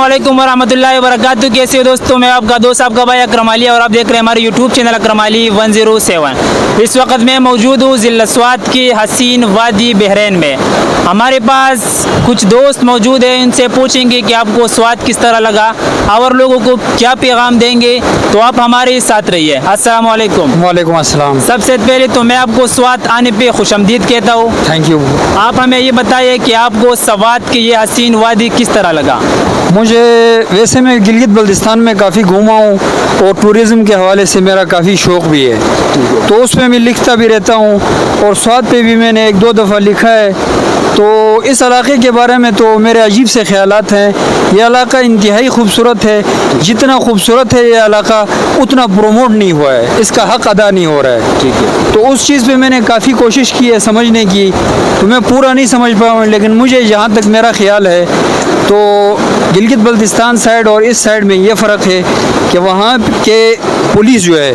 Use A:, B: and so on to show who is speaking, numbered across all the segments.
A: अस्सलामुअलैकुम वरहमतुल्लाहि वबरकातुहू। कैसे हो दोस्तों, मैं आपका दोस्त आपका भाई अकरम अली और आप देख रहे हैं हमारे यूट्यूब चैनल अकरम अली 107। इस वक्त मैं मौजूद हूँ ज़िला स्वात की हसीन वादी बहरैन में। हमारे पास कुछ दोस्त मौजूद हैं, इनसे पूछेंगे कि आपको स्वात किस तरह लगा और लोगों को क्या पैगाम देंगे, तो आप हमारे साथ रहिए। अस्सलामुअलैकुम।
B: वालेकुम अस्सलाम।
A: सबसे पहले तो मैं आपको स्वात आने पे खुशामदीद कहता हूँ।
B: Thank you.
A: आप हमें ये बताइए कि आपको स्वात की ये हसीन वादी किस तरह लगा।
B: मुझे वैसे मैं गिलगित बल्तिस्तान में काफ़ी घूमा हूँ और टूरिज़्म के हवाले से मेरा काफ़ी शौक़ भी है, तो उसमें मैं लिखता भी रहता हूँ और स्वात पे भी मैंने एक दो दफ़ा लिखा है। तो इस इलाके के बारे में तो मेरे अजीब से ख्यालात हैं। यह इलाका इंतहाई खूबसूरत है, जितना खूबसूरत है यह इलाका उतना प्रोमोट नहीं हुआ है, इसका हक़ अदा नहीं हो रहा है।
A: ठीक है।
B: तो उस चीज़ पे मैंने काफ़ी कोशिश की है समझने की, तो मैं पूरा नहीं समझ पाया, लेकिन मुझे जहाँ तक मेरा ख्याल है तो गिलगित बल्तिस्तान साइड और इस साइड में ये फ़र्क है कि वहाँ के पुलिस जो है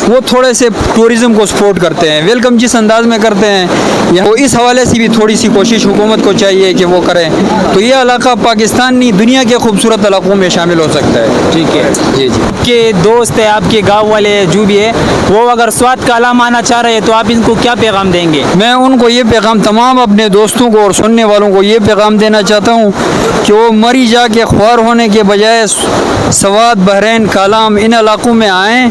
B: वो थोड़े से टूरिज़्म को सपोर्ट करते हैं, वेलकम जिस अंदाज में करते हैं या वो इस हवाले से भी थोड़ी सी कोशिश हुकूमत को चाहिए कि वो करें, तो ये इलाका पाकिस्तान नहीं दुनिया के खूबसूरत इलाकों में शामिल हो सकता है।
A: ठीक है
B: जी जी।
A: के दोस्त है आपके गांव वाले जो भी है, वो अगर स्वात का आला आना चाह रहे हैं तो आप इनको क्या पैगाम देंगे।
B: मैं उनको ये पैगाम तमाम अपने दोस्तों को और सुनने वालों को ये पैगाम देना चाहता हूँ कि वो मरी जा के ख्वार होने के बजाय स्वात, बहरैन, कालाम इन इलाकों में आएँ।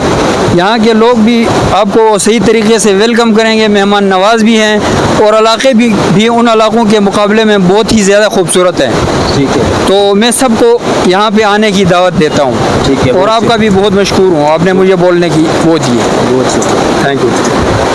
B: यहाँ के लोग भी आपको सही तरीके से वेलकम करेंगे, मेहमान नवाज भी हैं और इलाके भी उन इलाकों के मुकाबले में बहुत ही ज़्यादा खूबसूरत हैं।
A: ठीक है।
B: तो मैं सबको यहाँ पे आने की दावत देता हूँ।
A: ठीक है।
B: और आपका भी बहुत मशकूर हूँ, आपने मुझे बोलने की वो दी है।
A: बहुत शुक्रिया।
B: Thank you.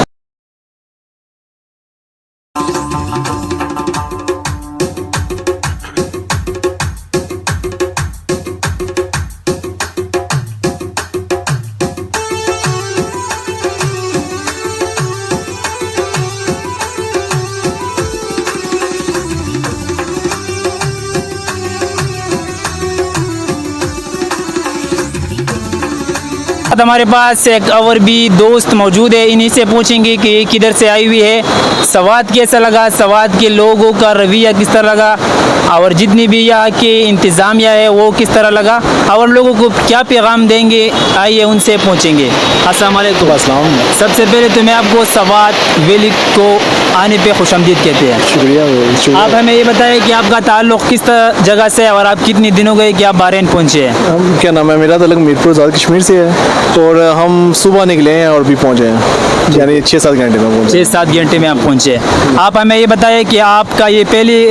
A: हमारे पास एक और भी दोस्त मौजूद है, इन्हीं से पूछेंगे कि किधर से आई हुई है, स्वात कैसा लगा, स्वात के लोगों का रवैया किस तरह लगा और जितनी भी यहाँ की इंतज़ामिया है वो किस तरह लगा और लोगों को क्या पैगाम देंगे, आइए उनसे पूछेंगे। अस्सलाम वालेकुम।
C: अस्सलाम।
A: सबसे पहले तो मैं आपको स्वात वैली को आने पे खुशामदीद कहते हैं।
C: शुक्रिया।
A: आप हमें ये बताएं कि आपका ताल्लुक़ किस जगह से है और आप कितने दिनों गए कि आप बहरैन पहुँचे हैं।
C: क्या नाम है, मेरा ताल्लुक़ मीरपुर आज़ाद कश्मीर से है और हम सुबह निकले हैं और भी पहुँचे हैं, यानी 6-7 घंटे में पहुँचे।
A: 6-7 घंटे में आप पहुँचे। आप हमें ये बताइए कि आपका ये पहली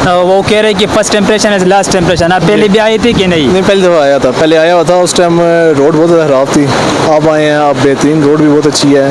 A: वो कह रहे हैं कि फर्स्ट इम्प्रेशन है लास्ट इम्प्रेशन, आप पहले भी आए थे कि नहीं।
C: पहली दफ़ा आया था, पहले आया हुआ था, उस टाइम रोड बहुत ज़्यादा ख़राब थी। अब आए हैं, अब बेहतरीन रोड भी बहुत अच्छी है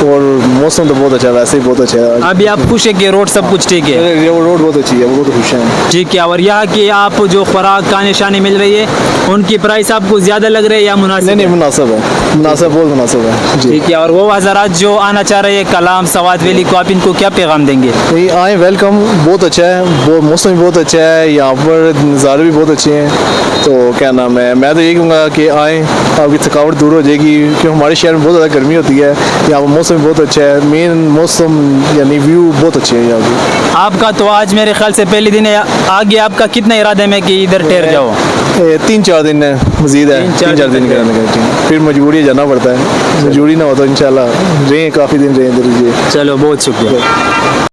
C: और मौसम तो बहुत अच्छा है, वैसे ही बहुत अच्छा है।
A: अभी आप खुश है कि रोड सब कुछ ठीक है।
C: रोड बहुत अच्छी है, वो बहुत खुश हैं।
A: ठीक है। और यहाँ की आप जो खुराक का निशानी मिल रही है उनकी प्राइस आपको ज़्यादा लग रही है या मुनासिब?
C: नहीं, मुनासिब है, मुनासिब, बहुत मुनासिब है जी।
A: ठीक है। और वो हज़रात जो आना चाह रहे हैं कालाम स्वात वैली को, आप इनको क्या पैगाम देंगे?
C: आए, वेलकम, बहुत अच्छा है, वो मौसम भी बहुत अच्छा है, यहाँ पर नज़ारे भी बहुत अच्छे हैं। तो क्या नाम है, मैं तो यही कहूँगा कि आएँ, आपकी थकावट दूर हो जाएगी, क्योंकि हमारे शहर में बहुत ज़्यादा गर्मी होती है, यहाँ पर मौसम भी बहुत अच्छा है, मेन मौसम यानी व्यू बहुत अच्छे हैं यहाँ की।
A: आपका तो आज मेरे ख्याल से पहले दिन है, आगे आपका कितना इरादे में कि इधर ठहर जाओ?
C: 3-4 दिन मज़ीद है, 3-4 दिन करने का, फिर मजबूरी जाना पड़ता है, मजबूरी ना हो तो इंशाल्लाह रहें, काफ़ी दिन रहें इधर।
A: चलो, बहुत शुक्रिया।